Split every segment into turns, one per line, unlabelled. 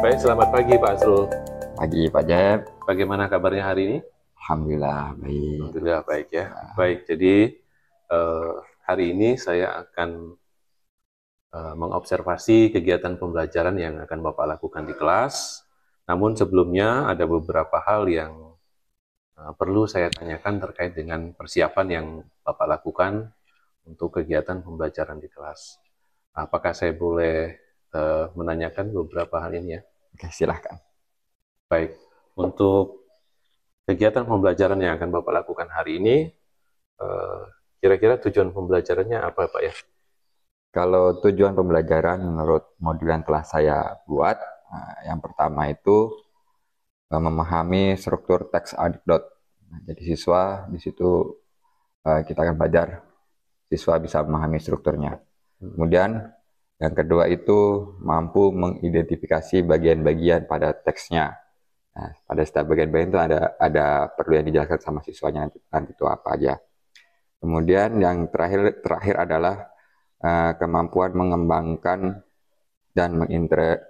Baik, selamat pagi Pak Asrul.
Pagi Pak Jeb.
Bagaimana kabarnya hari ini?
Alhamdulillah baik.
Alhamdulillah baik ya. Baik, jadi hari ini saya akan mengobservasi kegiatan pembelajaran yang akan Bapak lakukan di kelas. Namun sebelumnya ada beberapa hal yang perlu saya tanyakan terkait dengan persiapan yang Bapak lakukan untuk kegiatan pembelajaran di kelas. Apakah saya boleh menanyakan beberapa hal ini ya?
Oke, silahkan.
Baik, untuk kegiatan pembelajaran yang akan Bapak lakukan hari ini, kira-kira tujuan pembelajarannya apa Pak ya?
Kalau tujuan pembelajaran menurut modul yang telah saya buat, yang pertama itu memahami struktur teks anekdot. Jadi siswa di situ kita akan belajar, siswa bisa memahami strukturnya. Kemudian yang kedua itu mampu mengidentifikasi bagian-bagian pada teksnya. Nah, pada setiap bagian-bagian itu ada perlu yang dijelaskan sama siswanya nanti itu apa aja. Kemudian yang terakhir adalah kemampuan mengembangkan dan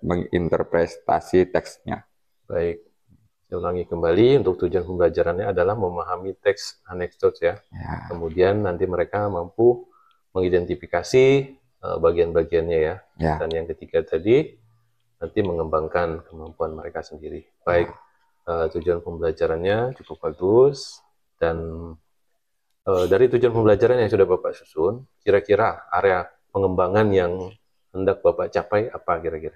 menginterpretasi teksnya.
Baik, saya ulangi kembali, untuk tujuan pembelajarannya adalah memahami teks anekdot ya. Kemudian nanti mereka mampu mengidentifikasi bagian-bagiannya ya. Dan yang ketiga tadi, nanti mengembangkan kemampuan mereka sendiri. Baik, tujuan pembelajarannya cukup bagus, dan dari tujuan pembelajaran yang sudah Bapak susun, kira-kira area pengembangan yang hendak Bapak capai apa kira-kira?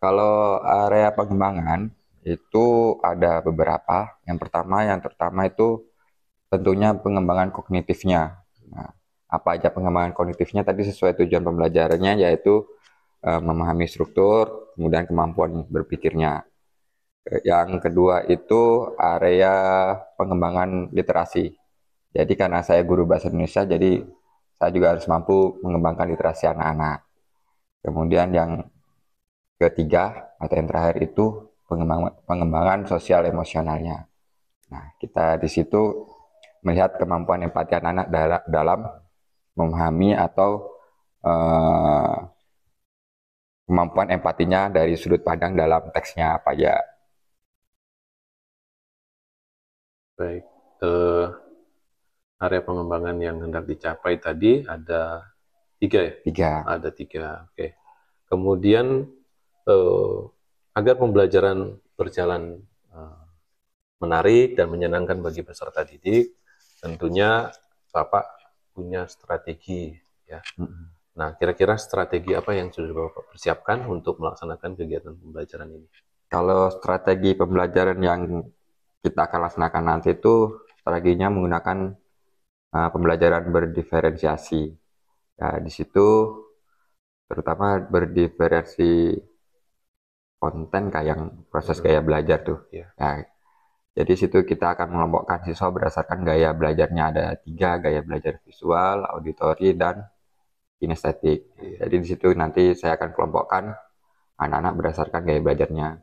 Kalau area pengembangan itu ada beberapa. Yang terutama itu tentunya pengembangan kognitifnya. Nah, apa aja pengembangan kognitifnya tadi sesuai tujuan pembelajarannya, yaitu memahami struktur, kemudian kemampuan berpikirnya. Yang kedua itu area pengembangan literasi. Jadi karena saya guru bahasa Indonesia, jadi saya juga harus mampu mengembangkan literasi anak-anak. Kemudian yang ketiga atau yang terakhir itu pengembangan sosial emosionalnya. Nah, kita di situ melihat kemampuan empati anak-anak dalam memahami atau kemampuan empatinya dari sudut pandang dalam teksnya apa ya.
Baik, area pengembangan yang hendak dicapai tadi ada 3 ya?
3.
Ada 3, oke. Kemudian agar pembelajaran berjalan menarik dan menyenangkan bagi peserta didik, tentunya Bapak punya strategi ya. Nah, kira-kira strategi apa yang sudah Bapak persiapkan untuk melaksanakan kegiatan pembelajaran ini?
Kalau strategi pembelajaran yang kita akan laksanakan nanti itu strateginya menggunakan pembelajaran berdiferensiasi. Ya, di situ terutama berdiferensiasi konten kayak proses gaya belajar tuh. Nah, jadi situ kita akan mengelompokkan siswa berdasarkan gaya belajarnya, ada 3, gaya belajar visual, auditori, dan kinestetik. Jadi di situ nanti saya akan kelompokkan anak-anak berdasarkan gaya belajarnya.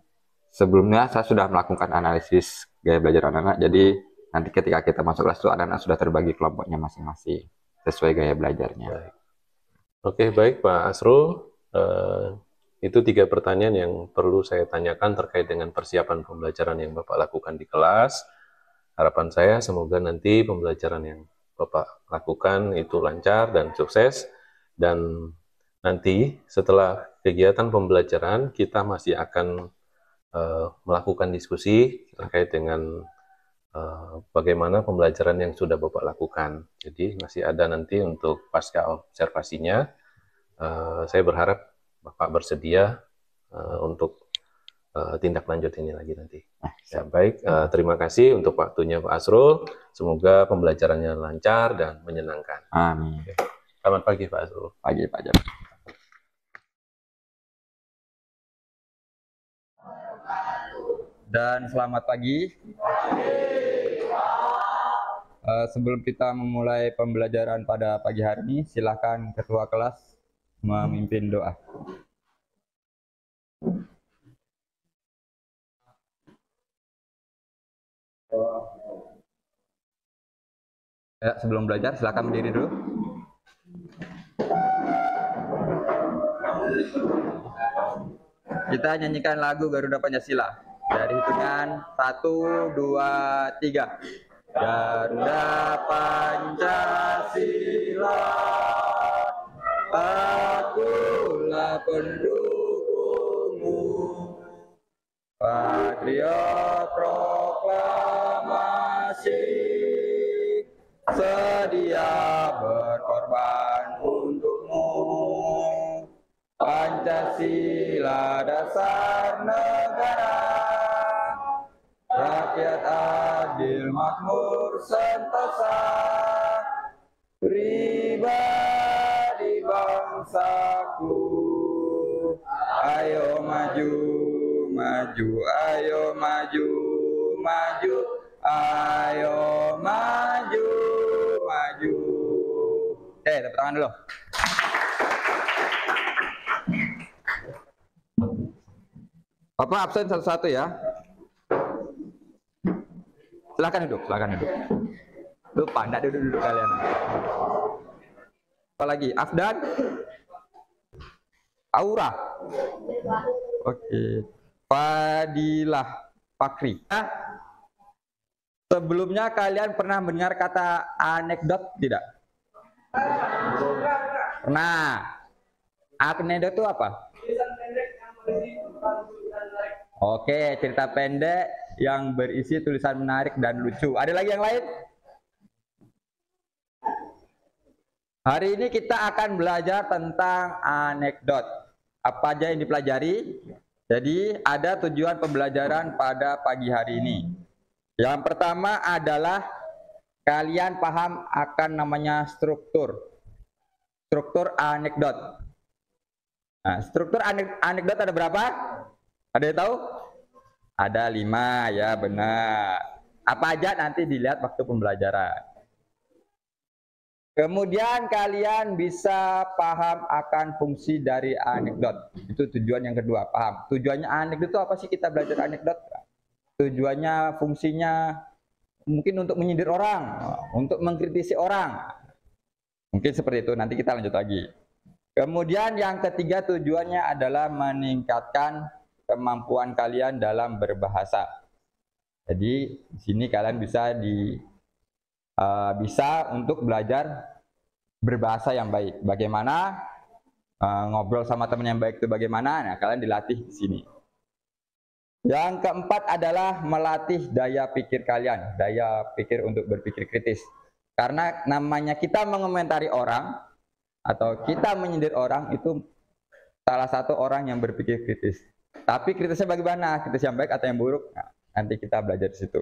Sebelumnya saya sudah melakukan analisis gaya belajar anak-anak, jadi nanti ketika kita masuk kelas itu anak-anak sudah terbagi kelompoknya masing-masing sesuai gaya belajarnya.
Baik. Oke, baik Pak Asrul. Itu 3 pertanyaan yang perlu saya tanyakan terkait dengan persiapan pembelajaran yang Bapak lakukan di kelas. Harapan saya semoga nanti pembelajaran yang Bapak lakukan itu lancar dan sukses. Dan nanti setelah kegiatan pembelajaran kita masih akan melakukan diskusi terkait dengan bagaimana pembelajaran yang sudah Bapak lakukan. Jadi masih ada nanti untuk pasca observasinya. Saya berharap Bapak bersedia untuk tindak lanjut ini lagi nanti. Ya, baik, terima kasih untuk waktunya Pak Asrul. Semoga pembelajarannya lancar dan menyenangkan.
Amin.
Selamat pagi Pak Asrul.
Pagi Pak Jam. Dan selamat pagi. Sebelum kita memulai pembelajaran pada pagi hari ini, silakan ketua kelas memimpin doa. Ya, sebelum belajar silakan berdiri dulu. kita nyanyikan lagu Garuda Pancasila. Dari hitungan 1, 2, 3. Garuda Pancasila, akulah pendukungmu. Patriot proklamasi, sedia berkorban untukmu. Pancasila dasar negara, rakyat adil makmur sentosa, pribadi bangsaku. Ayo maju, maju, ayo maju, maju, ayo maju, maju. Tepuk tangan dulu. Bapak absen satu-satu ya. Silakan duduk, silakan duduk. Lupa, enggak duduk kalian. Apa lagi? Afdan? Aura? Oke. Fadilah Fakri. Sebelumnya kalian pernah mendengar kata anekdot tidak? Pernah. Anekdot itu apa? Oke, cerita pendek yang berisi tulisan menarik dan lucu. Ada lagi yang lain? Hari ini kita akan belajar tentang anekdot. Apa aja yang dipelajari? Jadi ada tujuan pembelajaran pada pagi hari ini. Yang pertama adalah kalian paham akan namanya struktur. Struktur anekdot. Nah, struktur anekdot ada berapa? Ada yang tahu? Ada 5, ya benar. Apa aja nanti dilihat waktu pembelajaran. Kemudian kalian bisa paham akan fungsi dari anekdot. Itu tujuan yang kedua, paham. Tujuannya anekdot itu apa sih kita belajar anekdot? Tujuannya, fungsinya mungkin untuk menyindir orang, untuk mengkritisi orang. Mungkin seperti itu, nanti kita lanjut lagi. Kemudian yang ketiga tujuannya adalah meningkatkan kemampuan kalian dalam berbahasa. Jadi di sini kalian bisa untuk belajar berbahasa yang baik. Bagaimana ngobrol sama teman yang baik itu bagaimana? Nah, kalian dilatih di sini. Yang keempat adalah melatih daya pikir kalian, daya pikir untuk berpikir kritis. Karena namanya kita mengomentari orang atau kita menyindir orang itu salah satu orang yang berpikir kritis. Tapi kritisnya bagaimana? Kritis yang baik atau yang buruk? Nah, nanti kita belajar di situ.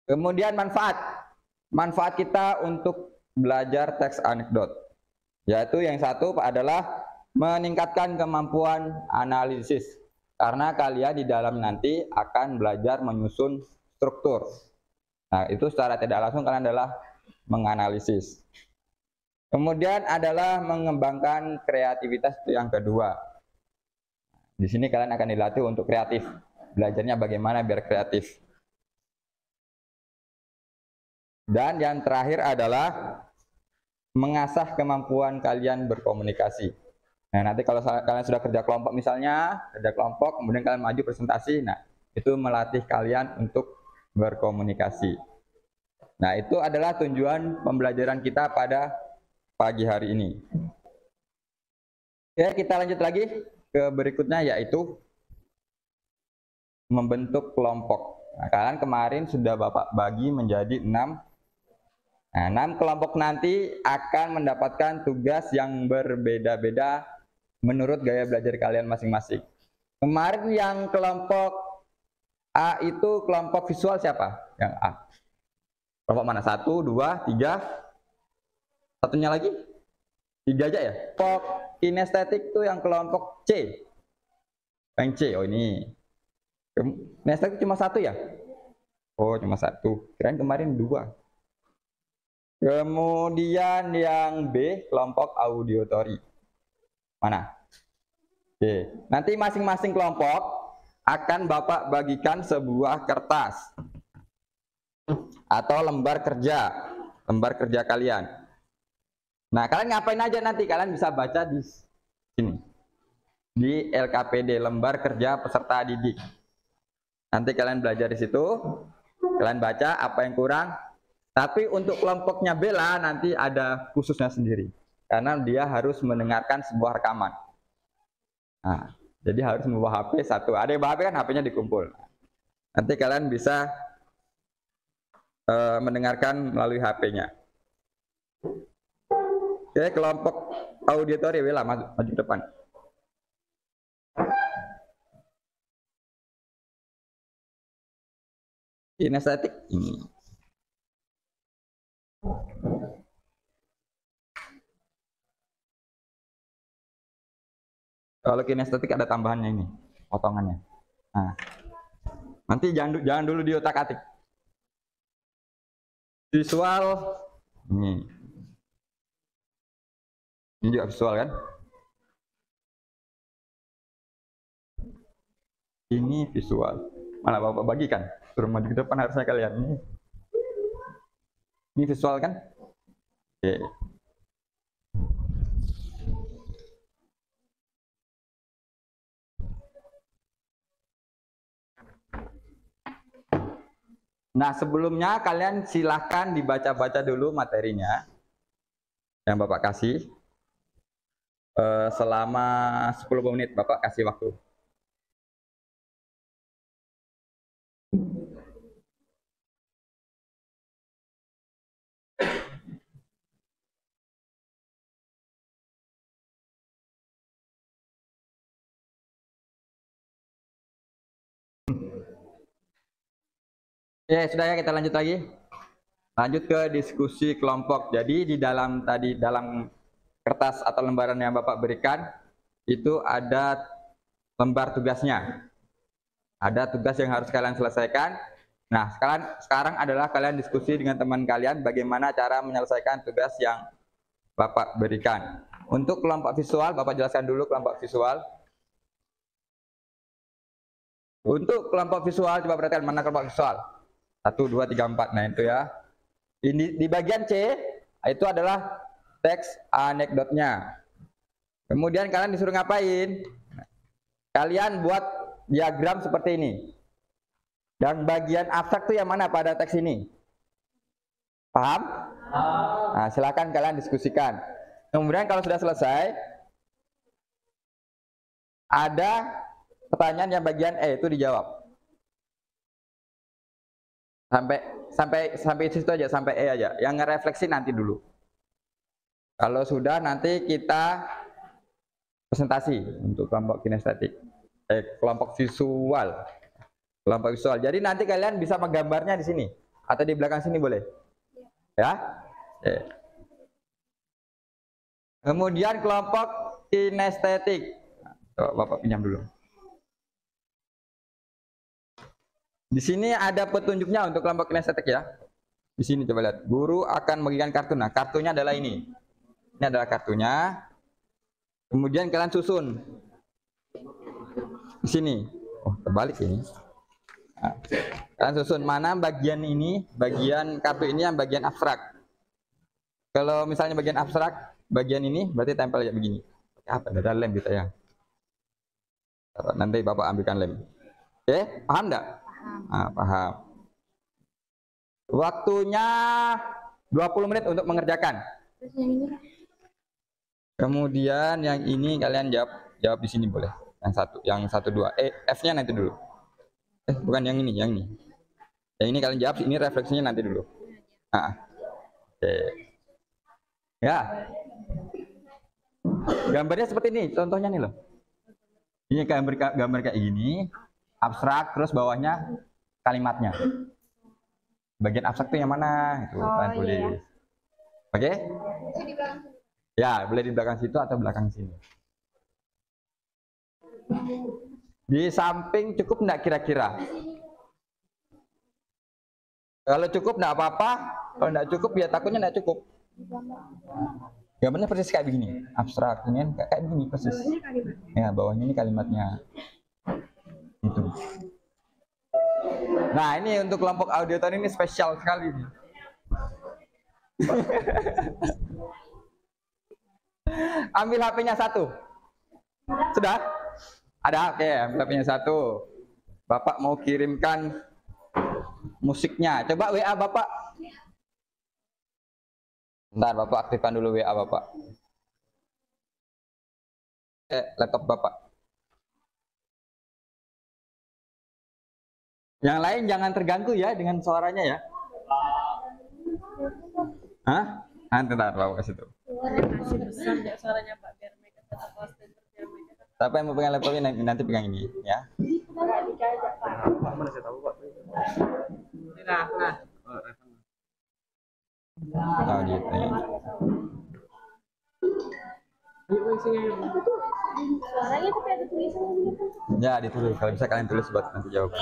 Kemudian manfaat. Manfaat kita untuk belajar teks anekdot. Yaitu yang satu adalah meningkatkan kemampuan analisis. Karena kalian di dalam nanti akan belajar menyusun struktur. Nah, itu secara tidak langsung kalian adalah menganalisis. Kemudian adalah mengembangkan kreativitas, itu yang kedua. Di sini kalian akan dilatih untuk kreatif. Belajarnya bagaimana biar kreatif. Dan yang terakhir adalah mengasah kemampuan kalian berkomunikasi. Nah, nanti kalau kalian sudah kerja kelompok misalnya, kerja kelompok, kemudian kalian maju presentasi, nah itu melatih kalian untuk berkomunikasi. Nah, itu adalah tujuan pembelajaran kita pada pagi hari ini. Oke, kita lanjut lagi ke berikutnya, yaitu membentuk kelompok. Nah, kalian kemarin sudah Bapak bagi menjadi 6. Nah, 6 kelompok nanti akan mendapatkan tugas yang berbeda-beda menurut gaya belajar kalian masing-masing. Kemarin yang kelompok A itu kelompok visual siapa? Yang A. Kelompok mana? 1, 2, 3. Satunya lagi? 3 aja ya? Kelompok kinestetik itu yang kelompok C. Yang C, oh ini. Kinestetik cuma 1 ya? Oh, cuma 1. Kirain kemarin 2. Kemudian yang B, kelompok auditory. Mana? Oke. Nanti masing-masing kelompok akan Bapak bagikan sebuah kertas atau lembar kerja kalian. Nah, kalian ngapain aja nanti? Kalian bisa baca di sini. di LKPD, lembar kerja peserta didik. Nanti kalian belajar di situ, kalian baca apa yang kurang. Tapi untuk kelompoknya Bella nanti ada khususnya sendiri, karena dia harus mendengarkan sebuah rekaman. Nah, jadi harus membawa HP satu. Ada yang bawa HP kan, HP-nya dikumpul. Nanti kalian bisa mendengarkan melalui HP-nya. Oke, kelompok auditori Bella maju ke depan. Kinestetik ini. Kalau kinestetik ada tambahannya ini, potongannya. Nah, nanti jangan dulu diotak-atik. Visual ini juga visual kan? Ini visual. Mana Bapak bagikan? Suruh maju ke depan harusnya kalian. Ini visual kan? Oke. Nah, sebelumnya kalian silahkan dibaca-baca dulu materinya yang Bapak kasih. Selama 10 menit Bapak kasih waktu. Ya, sudah ya, kita lanjut lagi. Lanjut ke diskusi kelompok. Jadi di dalam kertas atau lembaran yang Bapak berikan itu ada lembar tugasnya. Ada tugas yang harus kalian selesaikan. Nah, sekarang adalah kalian diskusi dengan teman kalian bagaimana cara menyelesaikan tugas yang Bapak berikan. Untuk kelompok visual, Bapak jelaskan dulu kelompok visual. Untuk kelompok visual, coba perhatikan mana kelompok visual. 1, 2, 3, 4. Nah, itu ya. Ini di bagian C itu adalah teks anekdotnya. Kemudian kalian disuruh ngapain? Kalian buat diagram seperti ini. Dan bagian abstrak itu yang mana pada teks ini? Paham? Nah, silakan kalian diskusikan. Kemudian kalau sudah selesai, ada pertanyaan yang bagian E itu dijawab. Sampai situ aja, sampai E aja. Yang ngerefleksi nanti dulu. Kalau sudah nanti kita presentasi untuk kelompok kinestetik. Kelompok visual. Kelompok visual. Jadi nanti kalian bisa menggambarnya di sini atau di belakang sini boleh. Ya. Kemudian kelompok kinestetik. Bapak pinjam dulu. Di sini ada petunjuknya untuk kelompok kinestetik ya. Di sini coba lihat. Guru akan membagikan kartu. Nah, kartunya adalah ini. Ini adalah kartunya. Kemudian kalian susun. Di sini. Oh, terbalik ini. Nah, kalian susun mana bagian ini, bagian kartu ini yang bagian abstrak. Kalau misalnya bagian abstrak, bagian ini berarti tempel aja begini. Apa? Ada lem gitu ya. Nanti Bapak ambilkan lem. Oke, paham enggak? Nah, paham. Waktunya 20 menit untuk mengerjakan. Kemudian yang ini kalian jawab di sini boleh. Yang satu dua. F-nya nanti dulu. Bukan yang ini, yang ini. Yang ini kalian jawab, ini refleksinya nanti dulu. Nah. Oke. Ya. Gambarnya seperti ini, contohnya nih loh. Ini gambar kayak gini, abstrak, terus bawahnya kalimatnya. Bagian abstrak itu yang mana? Itu kalian tulis. Iya. Oke? Ya, boleh di belakang situ atau belakang sini. Di samping cukup enggak kira-kira? Kalau cukup enggak apa-apa, kalau enggak cukup ya takutnya enggak cukup. Gambarnya persis kayak begini, abstrak, ini kayak begini persis. Ya, bawahnya ini kalimatnya. Itu. Nah, ini untuk kelompok audioton ini spesial sekali. Ambil HP-nya satu. Sudah? Ada, oke, envelope-nya satu. Bapak mau kirimkan musiknya. Coba WA Bapak. Bentar, Bapak aktifkan dulu WA Bapak. Laptop Bapak. Yang lain jangan terganggu ya dengan suaranya ya. Hah? Bentar, Bapak kasih tuh.
Masih besar ya suaranya Pak, biar mereka tetap konsisten kerja mereka.
Siapa yang mau pegang laptopnya nanti pegang ini ya.
Mana saya tahu Pak.
Nah.
Oh gitu ya.
Suaranya tapi ada tulisannya gitu.
Ya ditulis, kalau bisa kalian tulis buat nanti jawab.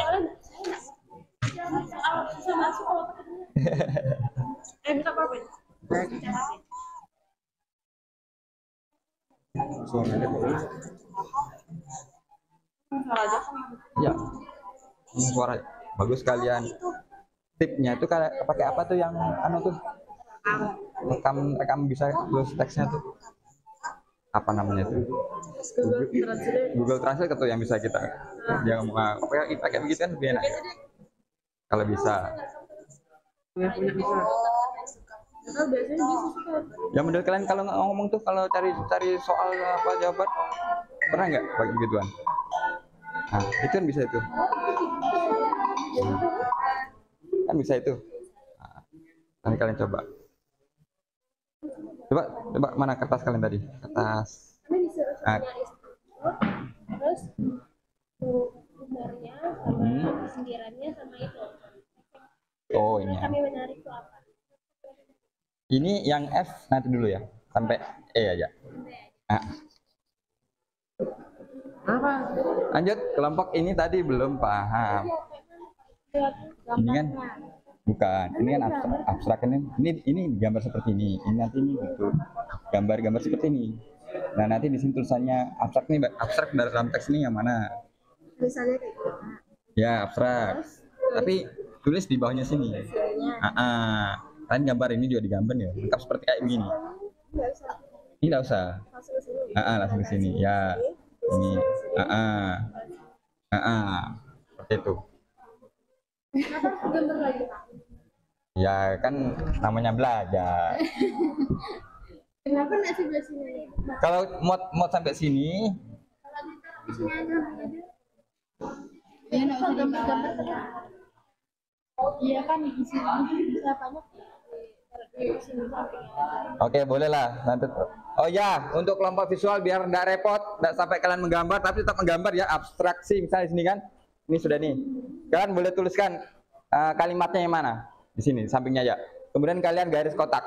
Bisa masuk kalau ketemu.
Minta apa?
Ya, ini suara bagus kalian. Tipnya tuh kayak pakai apa tuh yang anu tuh? Rekam bisa tulis teksnya tuh. Apa namanya tuh? Google Translate tuh yang bisa kita. Dia ngomong pakai begitu kan lebih enak. Kalau bisa. Ya menurut kalian kalau ngomong tuh kalau cari soal apa jawaban pernah nggak pakai begituan? Nah, itu kan bisa itu. Kan bisa itu. Nah, nanti kalian coba. Coba mana kertas kalian tadi? Kertas. Nah.
Terus gambarnya sama sindirannya sama itu.
Oh ini.
Kami menarik itu apa?
Ini yang F nanti dulu ya, sampai E aja. Nah.
Apa?
Lanjut, kelompok ini tadi belum paham. Ini kan bukan, ini kan abstrak ini gambar seperti ini nanti ini gitu, gambar seperti ini. Nah nanti di sini tulisannya abstrak nih, abstrak dalam teks ini yang mana?
Tulisannya kayak gitu.
Ya abstrak, tapi tulis di bawahnya sini. Kan gambar ini juga digambar ya, lengkap seperti kayak begini. Ini nggak usah. Langsung ke sini. Ya, ini. Seperti itu.
Gambar lagi.
Ya kan namanya belajar.
Kenapa nggak sebelah sini?
Kalau mau sampai sini,
Di sini aja. Ya nggak usah gambar-gambar terus. Iya kan di sini bisa banyak. Di sini sampingnya.
oke boleh lah. Nanti. Oh ya, untuk kelompok visual biar nggak repot, nggak sampai kalian menggambar, tapi tetap menggambar ya, abstraksi misalnya di sini kan. Ini sudah nih. Kalian boleh tuliskan kalimatnya yang mana? Di sini, sampingnya ya. Kemudian kalian garis kotak.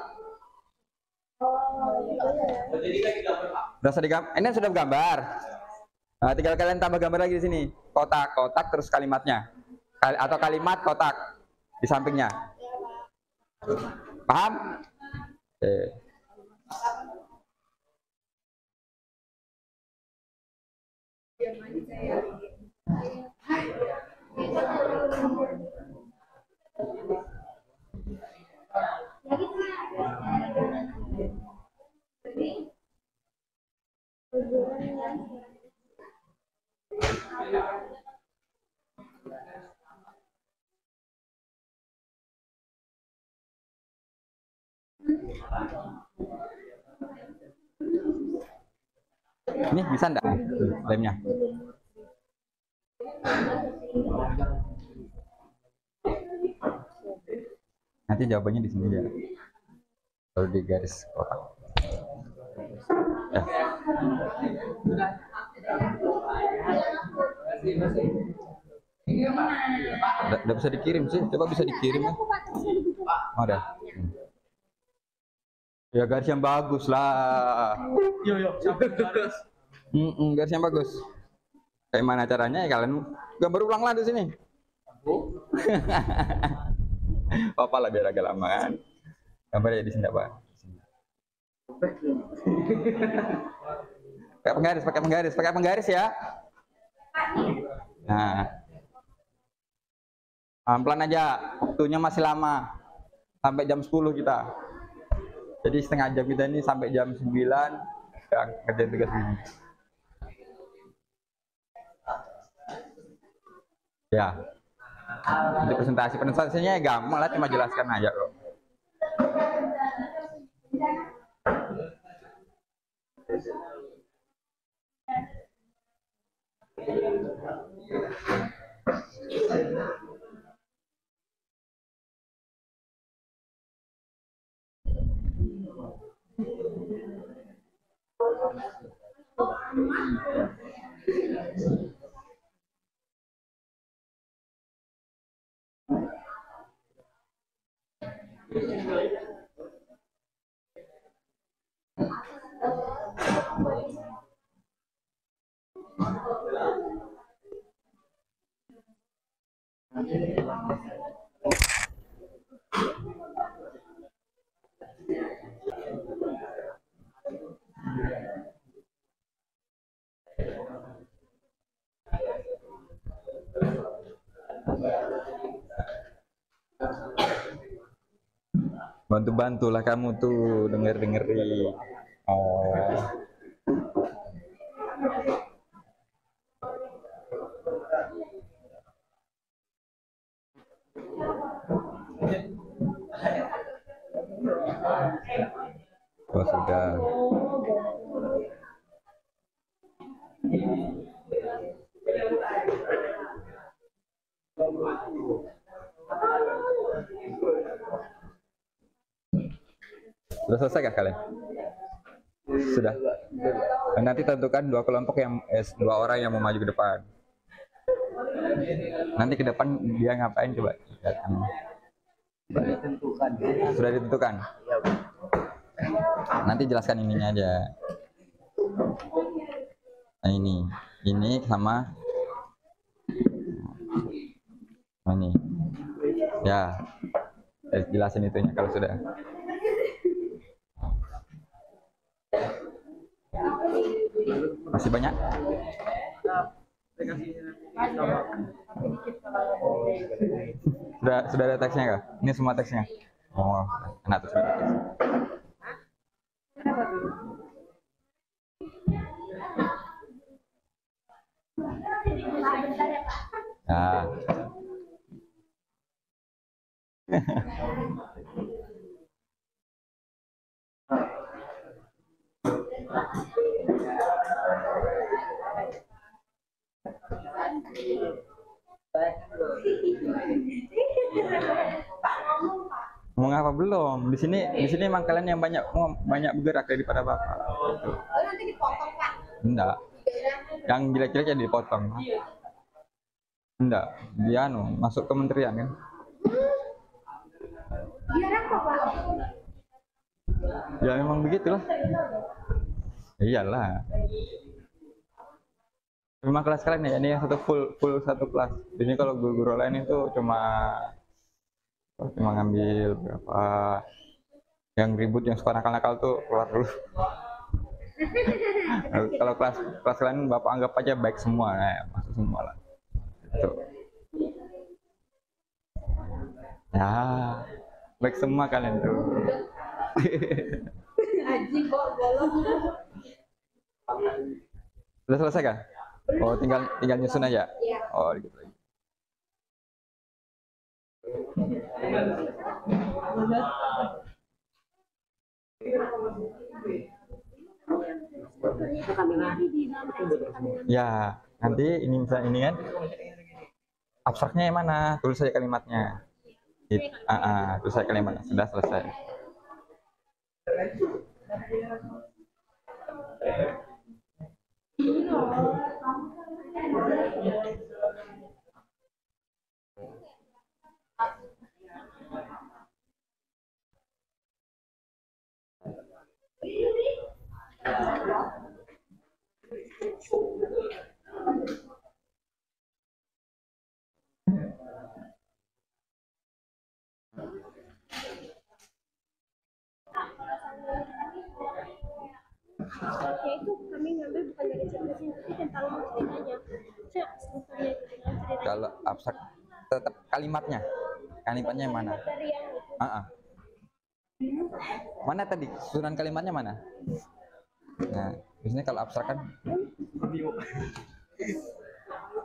Sudah digambar. Ini sudah gambar. Nah, tinggal kalian tambah gambar lagi di sini. Kotak terus kalimatnya. Atau kalimat kotak di sampingnya. Paham? Ini bisa enggak lemnya? Nanti jawabannya di sini ya. Kalau di garis kotak. Udah bisa dikirim sih. Coba bisa dikirim ya. Ada. Ya garis yang bagus lah.
Yo, sampai garis.
Garis yang bagus. Kayak mana caranya ya kalian gambar ulang lah di sini. Apa lah biar agak lama kan. Gambar ya di sini Pak. Pakai penggaris ya. Nah. Pelan aja. Waktunya masih lama. Sampai jam 10 kita. Jadi setengah jam kita ini sampai jam 9 ya, kerjain tugas ini. Ya, untuk presentasinya gampang lah, cuma jelaskan aja kok. Bantu-bantulah kamu tuh denger-dengeri. Oh. Oh sudah. Sudah selesai kah kalian? Sudah. Dan nanti tentukan dua kelompok yang dua orang yang mau maju ke depan. Nanti ke depan dia ngapain coba? Sudah ditentukan. Nanti jelaskan ininya aja. Nah ini sama ini. Ya, jelasin itunya kalau sudah. Masih banyak? Sudah ada teksnya kah? Ini semua teksnya. Oh, enak tuh sudah ada teksnya. Nah. Mau ngapa belum? Di sini emang kalian yang banyak bergerak daripada Bapak.
Nanti dipotong, Pak.
Enggak. Yang jelek-jelek ya dipotong. Enggak, dia masuk kementerian kan.
Biar apa, Pak?
Ya memang begitulah. Iyalah. Memang kelas kalian ya, ini yang satu full satu kelas. Jadi kalau guru-guru lain itu cuma ngambil berapa yang ribut, yang suka nakal-nakal tuh keluar dulu. Kalau kelas kalian Bapak anggap aja baik semua, masuk semua lah. Tuh. Ya, baik semua kalian tuh. Sudah selesai kan? Oh, tinggal nyusun aja. Oh, gitu lagi. Ya, nanti ini misalnya ini kan abstraknya yang mana? Tulis saja kalimatnya. Tulis saja kalimatnya. Sudah selesai.
Ya itu kami ngambil bukan dari cerita tapi tentang ceritanya. Strukturnya gitu kan ceritanya.
Kalau abstrak tetap kalimatnya yang mana?
Dari yang itu.
Mana tadi susunan kalimatnya mana? Nah, biasanya kalau abstrak kan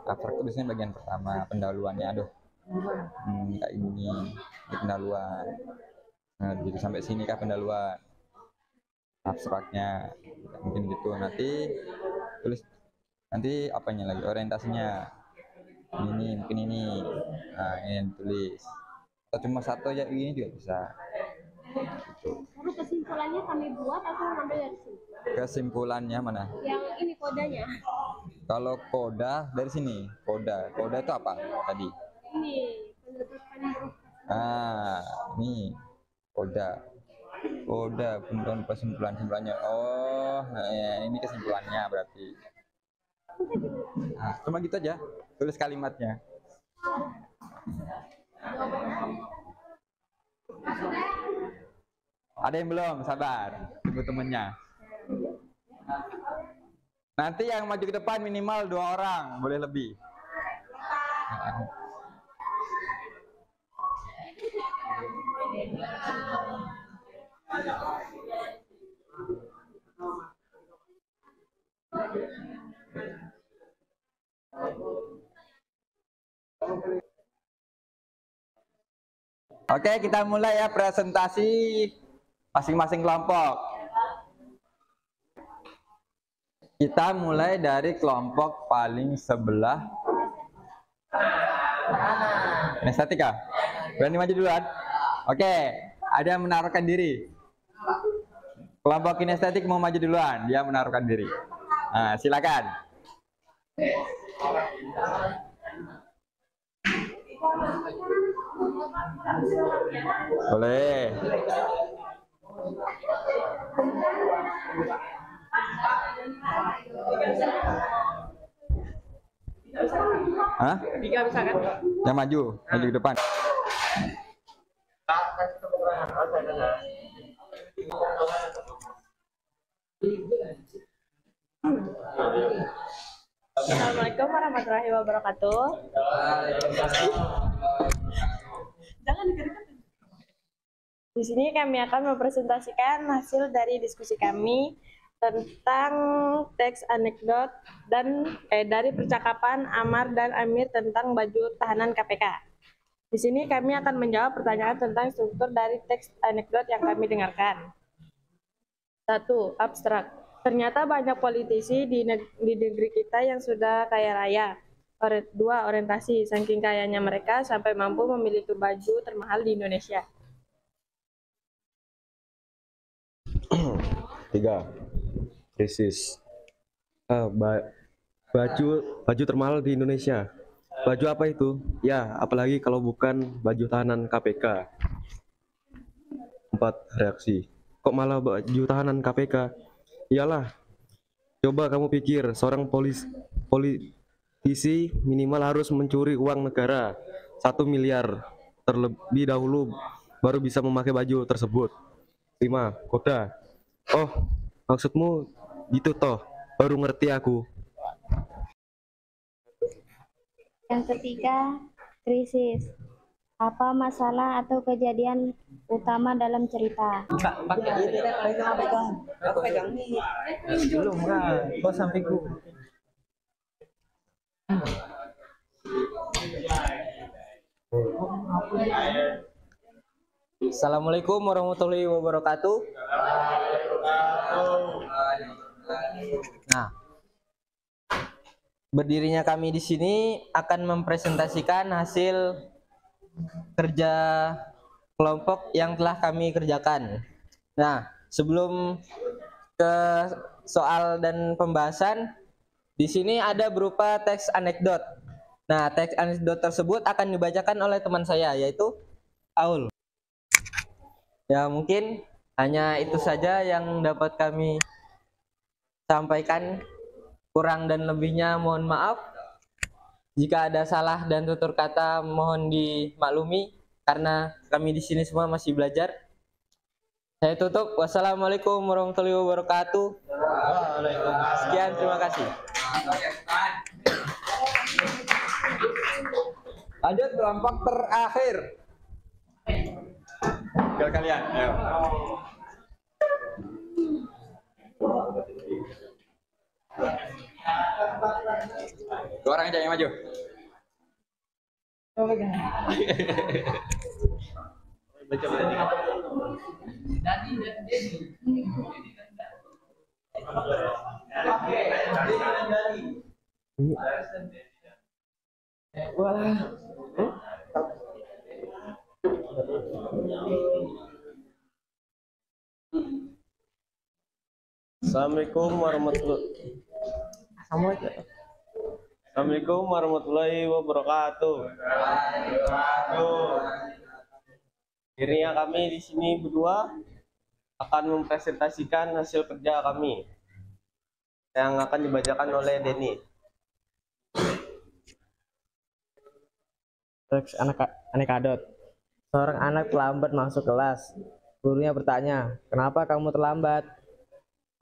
Abstrak itu biasanya bagian pertama, pendahuluannya. Aduh, kayak ini pendahuluan. Nah, gitu sampai sini kah pendahuluan abstraknya, mungkin gitu. Nanti tulis nanti apanya lagi, orientasinya ini mungkin ini. Nah, ini yang tulis, atau cuma satu aja ini juga bisa gitu.
Lalu kesimpulannya kami buat atau ngambil dari sini?
Kesimpulannya mana?
Yang ini kodanya.
Kalau koda dari sini, koda itu apa tadi?
Ini penetapan huruf.
Ini koda kemudian kesimpulannya. Oh, nah, ya, ini kesimpulannya berarti. Nah, cuma gitu aja, tulis kalimatnya. Ada yang belum? Sabar, tunggu temennya. Nanti yang maju ke depan minimal 2 orang, boleh lebih. Oke, kita mulai ya presentasi masing-masing kelompok. Kita mulai dari kelompok paling sebelah. Kinestetika. Berani maju duluan? Oke, ada yang menaruhkan diri. Kelompok kinestetik mau maju duluan, dia menaruhkan diri. Nah, silakan. Boleh. Hah?
Tiga bisa kan?
Yang maju ke depan.
Assalamualaikum warahmatullahi wabarakatuh. Jangan digerakkan. Di sini kami akan mempresentasikan hasil dari diskusi kami tentang teks anekdot dan dari percakapan Amar dan Amir tentang baju tahanan KPK. Di sini kami akan menjawab pertanyaan tentang struktur dari teks anekdot yang kami dengarkan. 1. Abstrak. Ternyata banyak politisi di negeri kita yang sudah kaya raya. 2. Orientasi. Saking kayanya mereka sampai mampu memiliki baju termahal di Indonesia.
3. Krisis. Baju termahal di Indonesia. Baju apa itu? Ya, apalagi kalau bukan baju tahanan KPK. 4. Reaksi. Kok malah baju tahanan KPK? Iyalah, coba kamu pikir, seorang politisi minimal harus mencuri uang negara 1 miliar terlebih dahulu baru bisa memakai baju tersebut. 5. Koda. Oh, maksudmu gitu toh, baru ngerti aku.
Yang ketiga, krisis. Apa masalah atau kejadian utama dalam cerita?
Belum kan? Kok sampingku?
Assalamualaikum warahmatullahi wabarakatuh. Nah, berdirinya kami di sini akan mempresentasikan hasil kerja kelompok yang telah kami kerjakan. Nah, sebelum ke soal dan pembahasan, di sini ada berupa teks anekdot. Nah, teks anekdot tersebut akan dibacakan oleh teman saya, yaitu Aul. Ya, mungkin hanya itu saja yang dapat kami sampaikan. Kurang dan lebihnya mohon maaf. Jika ada salah dan tutur kata mohon dimaklumi karena kami di sini semua masih belajar. Saya tutup. Wassalamualaikum warahmatullahi wabarakatuh. Sekian, terima kasih.
Lanjut kelompok terakhir. Tinggal kalian. Ayo. Dua orang aja yang maju.
Assalamualaikum warahmatullahi wabarakatuh. Akhirnya kami di sini berdua akan mempresentasikan hasil kerja kami yang akan dibacakan oleh Denny.
Teks anekdot. Seorang anak terlambat masuk kelas. Gurunya bertanya, "Kenapa kamu terlambat?"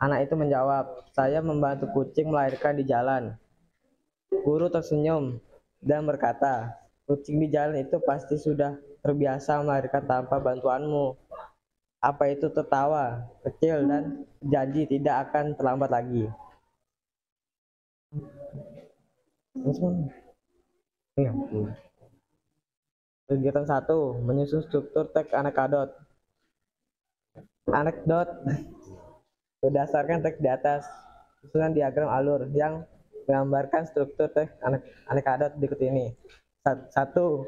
Anak itu menjawab, "Saya membantu kucing melahirkan di jalan." Guru tersenyum dan berkata, "Kucing di jalan itu pasti sudah terbiasa melahirkan tanpa bantuanmu." Apa itu tertawa kecil dan janji tidak akan terlambat lagi. Kegiatan 1, menyusun struktur teks anekdot. Anekdot berdasarkan teks di atas, susunan diagram alur yang menggambarkan struktur teks anekdot berikut ini. 1.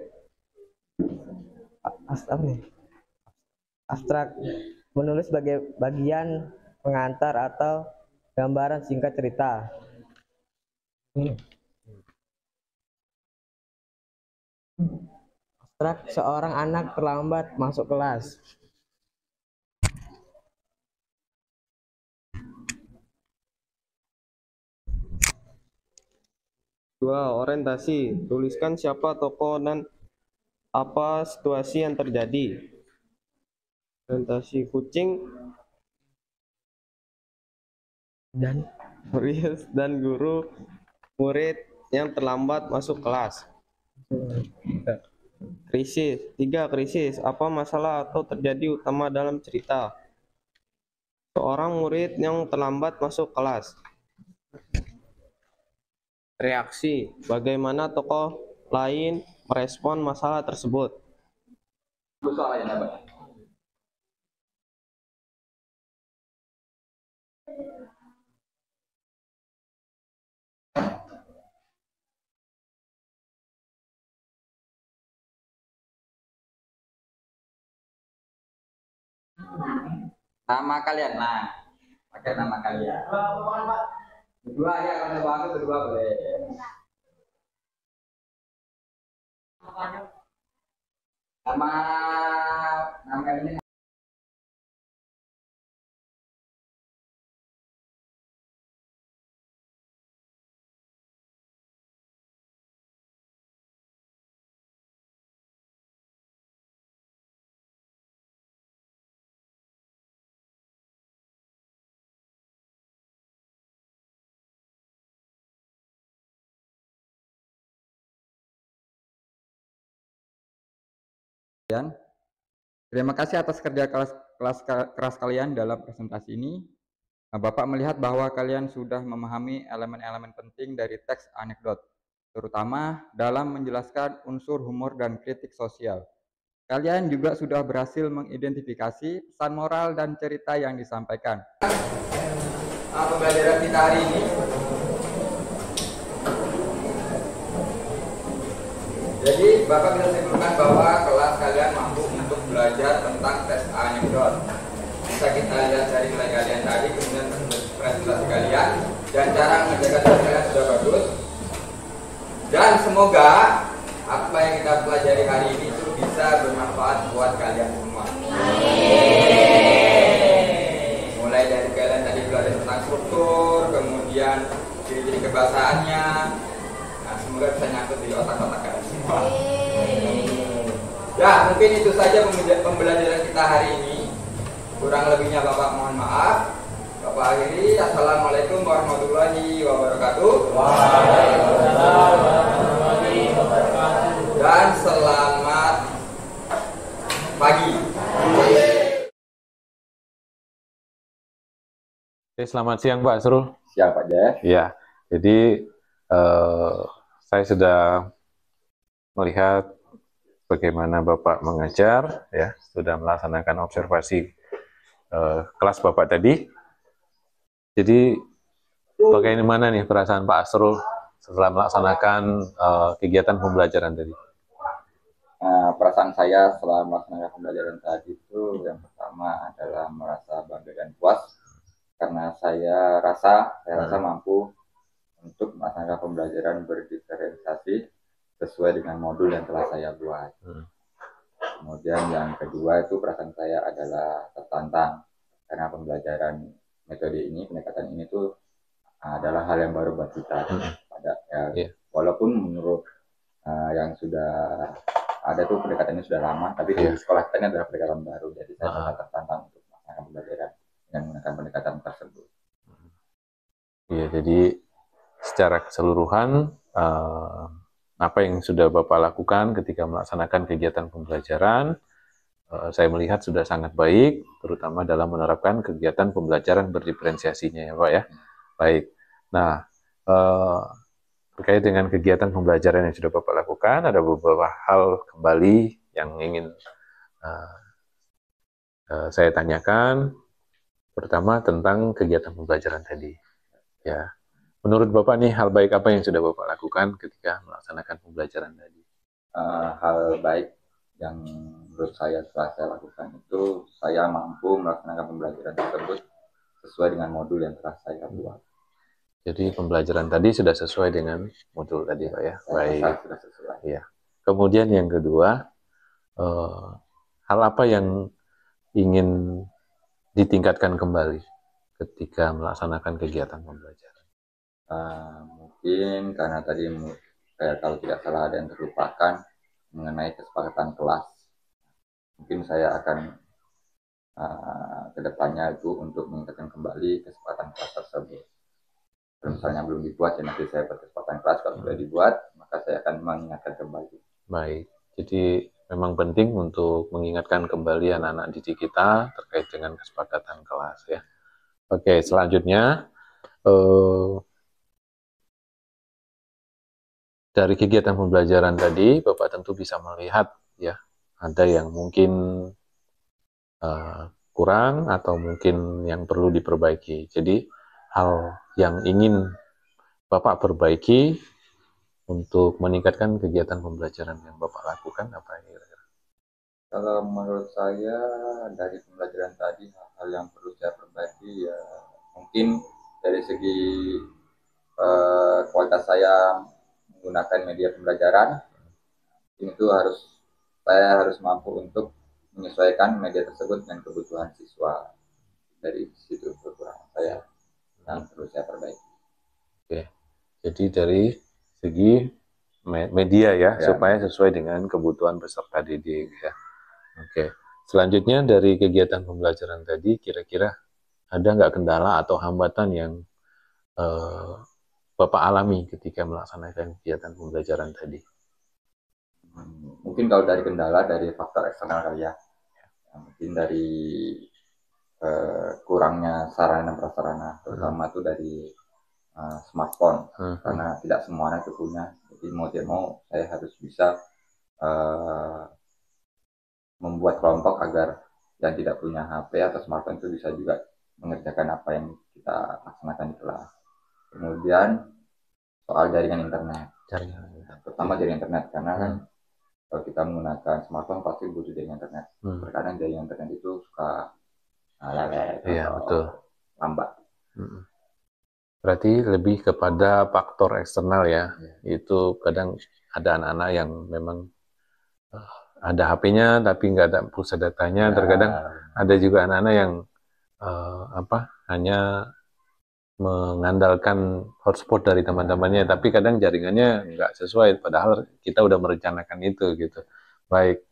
Abstrak, menulis sebagai bagian pengantar atau gambaran singkat cerita. Abstrak, seorang anak terlambat masuk kelas.
Dua, orientasi. Tuliskan siapa tokoh dan apa situasi yang terjadi. Orientasi, kucing dan guru murid yang terlambat masuk kelas. Krisis. 3, krisis. Apa masalah atau terjadi utama dalam cerita? Seorang murid yang terlambat masuk kelas. Reaksi. Bagaimana tokoh lain merespon masalah tersebut?
Nama kalian, nah, pakai nama kalian. Berdua aja, kalau mau aku berdua boleh. Nama kalian. Terima kasih atas kerja keras kalian dalam presentasi ini. Bapak melihat bahwa kalian sudah memahami elemen-elemen penting dari teks anekdot, terutama dalam menjelaskan unsur humor dan kritik sosial. Kalian juga sudah berhasil mengidentifikasi pesan moral dan cerita yang disampaikan. Pembelajaran kita hari ini. Jadi Bapak bisa simpulkan bahwa kelas kalian mampu untuk belajar tentang teks anekdot. Bisa kita lihat dari nilai kalian tadi, kemudian presentasi kalian, dan cara menjaga diri kalian sudah bagus. Dan semoga apa yang kita pelajari hari ini itu bisa bermanfaat buat kalian semua. Mulai dari kalian tadi belajar tentang struktur, kemudian ciri-ciri kebahasaannya. Nah, semoga bisa nyangkut di otak-otak kalian semua. Ya, mungkin itu saja pembelajaran kita hari ini. Kurang lebihnya Bapak mohon maaf. Bapak akhiri. Assalamualaikum warahmatullahi wabarakatuh. Waalaikumsalam warahmatullahi wabarakatuh. Dan selamat pagi.
Oke, selamat siang Pak Asrul.
Siap Pak Jaya.
Ya, jadi saya sudah melihat bagaimana Bapak mengajar, ya, sudah melaksanakan observasi kelas Bapak tadi. Jadi bagaimana nih perasaan Pak Asrul setelah melaksanakan kegiatan pembelajaran tadi?
Perasaan saya setelah melaksanakan pembelajaran tadi itu yang pertama adalah merasa bangga dan puas karena saya rasa mampu untuk melaksanakan pembelajaran berdiferensiasi sesuai dengan modul yang telah saya buat. Kemudian yang kedua itu perasaan saya adalah tertantang karena pembelajaran metode ini, pendekatan ini tuh adalah hal yang baru buat kita. Walaupun menurut yang sudah ada tuh pendekatannya sudah lama, tapi di sekolah kita ini adalah pendekatan baru, jadi saya sangat tertantang untuk melaksanakan pembelajaran dengan menggunakan pendekatan tersebut.
Iya, jadi secara keseluruhan apa yang sudah Bapak lakukan ketika melaksanakan kegiatan pembelajaran, saya melihat sudah sangat baik, terutama dalam menerapkan kegiatan pembelajaran berdiferensiasinya ya Pak ya. Baik. Nah, terkait dengan kegiatan pembelajaran yang sudah Bapak lakukan, ada beberapa hal kembali yang ingin saya tanyakan, pertama tentang kegiatan pembelajaran tadi. Ya, menurut Bapak nih hal baik apa yang sudah Bapak lakukan ketika melaksanakan pembelajaran tadi?
Hal baik yang menurut saya setelah saya lakukan itu, saya mampu melaksanakan pembelajaran tersebut sesuai dengan modul yang telah saya buat.
Jadi pembelajaran tadi sudah sesuai dengan modul tadi Pak ya? Baik.
Sudah sesuai.
Ya. Kemudian yang kedua, hal apa yang ingin ditingkatkan kembali ketika melaksanakan kegiatan pembelajaran?
Mungkin karena tadi kalau tidak salah ada yang terlupakan mengenai kesepakatan kelas. Mungkin saya akan kedepannya itu untuk meningkatkan kembali kesepakatan kelas tersebut. Kalau misalnya belum dibuat, ya nanti saya berkesempatan kelas. Kalau sudah dibuat, maka saya akan mengingatkan kembali.
Baik, jadi memang penting untuk mengingatkan kembali anak-anak didik kita terkait dengan kesepakatan kelas ya. Oke, selanjutnya dari kegiatan pembelajaran tadi, Bapak tentu bisa melihat ya, ada yang mungkin kurang atau mungkin yang perlu diperbaiki. Jadi hal yang ingin Bapak perbaiki untuk meningkatkan kegiatan pembelajaran yang Bapak lakukan apa kira-kira?
Kalau menurut saya dari pembelajaran tadi hal yang perlu saya perbaiki ya mungkin dari segi kualitas saya menggunakan media pembelajaran, itu saya harus mampu untuk menyesuaikan media tersebut dengan kebutuhan siswa. Dari situ kekurangan saya yang perlu saya perbaiki.
Oke, jadi dari segi media ya, supaya sesuai dengan kebutuhan peserta didik ya. Oke, selanjutnya dari kegiatan pembelajaran tadi, kira-kira ada nggak kendala atau hambatan yang Bapak alami ketika melaksanakan kegiatan pembelajaran tadi?
Mungkin kalau dari kendala dari faktor eksternal kali ya. Mungkin dari kurangnya sarana dan prasarana, terutama itu dari smartphone, karena tidak semuanya itu punya. Jadi mau tidak mau saya harus bisa membuat kelompok agar yang tidak punya HP atau smartphone itu bisa juga mengerjakan apa yang kita laksanakan di kelas. Kemudian soal jaringan internet, terutama jaringan internet, karena kan kalau kita menggunakan smartphone pasti butuh jaringan internet. Terkadang jaringan internet itu suka lelet atau lambat.
Berarti lebih kepada faktor eksternal ya. Itu kadang ada anak-anak yang memang ada HP-nya tapi nggak ada pulsa datanya. Terkadang ada juga anak-anak yang hanya mengandalkan hotspot dari teman-temannya, tapi kadang jaringannya nggak sesuai, padahal kita udah merencanakan itu gitu. Baik,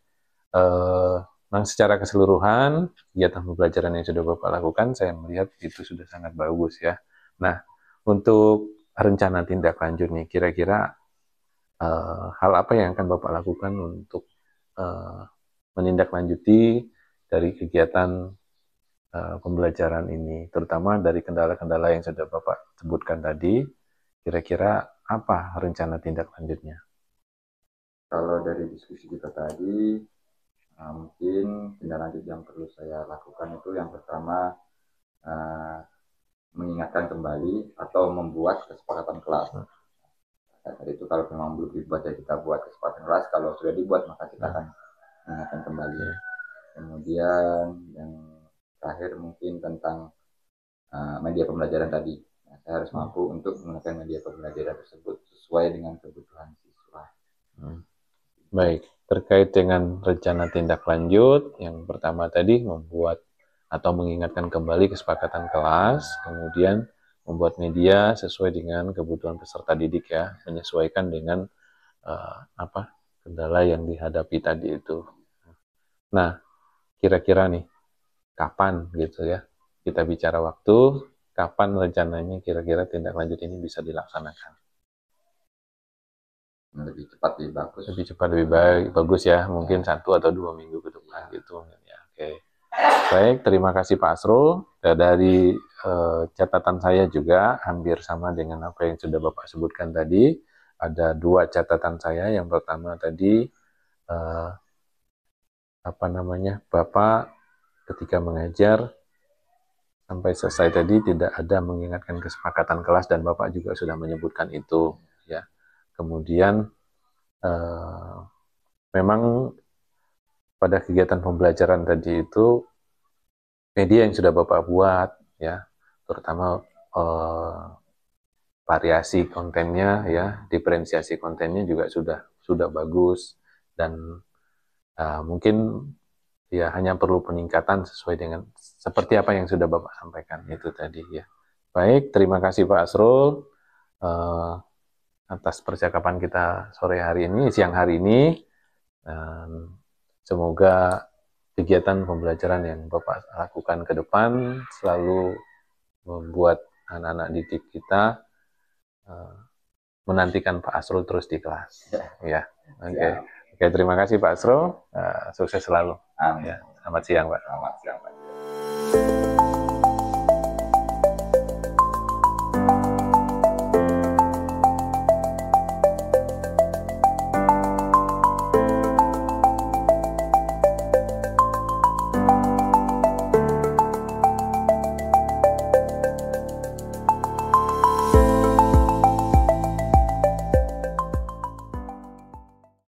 secara keseluruhan kegiatan pembelajaran yang sudah Bapak lakukan, saya melihat itu sudah sangat bagus ya. Nah, untuk rencana tindak lanjut nih, kira-kira hal apa yang akan Bapak lakukan untuk menindaklanjuti dari kegiatan pembelajaran ini, terutama dari kendala-kendala yang sudah Bapak sebutkan tadi, kira-kira apa rencana tindak lanjutnya?
Kalau dari diskusi kita tadi, mungkin tindak lanjut yang perlu saya lakukan itu yang pertama mengingatkan kembali atau membuat kesepakatan kelas. Nah, tadi itu kalau memang belum dibuat ya kita buat kesepakatan kelas. Kalau sudah dibuat maka kita akan mengingatkan kembali. Kemudian yang terakhir mungkin tentang media pembelajaran tadi. Nah, saya harus mampu untuk menggunakan media pembelajaran tersebut sesuai dengan kebutuhan siswa.
Baik, terkait dengan rencana tindak lanjut, yang pertama tadi membuat atau mengingatkan kembali kesepakatan kelas, kemudian membuat media sesuai dengan kebutuhan peserta didik ya, menyesuaikan dengan kendala yang dihadapi tadi itu. Nah, kira-kira nih, kapan gitu ya, kita bicara waktu, kapan rencananya kira-kira tindak lanjut ini bisa dilaksanakan?
Lebih cepat lebih bagus.
Lebih cepat lebih bagus ya, mungkin 1 atau 2 minggu ke depan gitu ya. Oke. Baik, terima kasih Pak Asrul. Dari catatan saya juga hampir sama dengan apa yang sudah Bapak sebutkan tadi. Ada 2 catatan saya. Yang pertama tadi Bapak ketika mengajar sampai selesai tadi tidak ada mengingatkan kesepakatan kelas dan Bapak juga sudah menyebutkan itu ya. Kemudian memang pada kegiatan pembelajaran tadi itu media yang sudah Bapak buat ya, terutama variasi kontennya ya, diferensiasi kontennya juga sudah bagus dan mungkin ya hanya perlu peningkatan sesuai dengan seperti apa yang sudah Bapak sampaikan itu tadi ya. Baik, terima kasih Pak Asrul atas percakapan kita siang hari ini. Semoga kegiatan pembelajaran yang Bapak lakukan ke depan selalu membuat anak-anak didik kita menantikan Pak Asrul terus di kelas. Ya, oke, terima kasih Pak Asrul. Sukses selalu.
Amin.
Ya, selamat siang Pak.
Selamat siang Pak.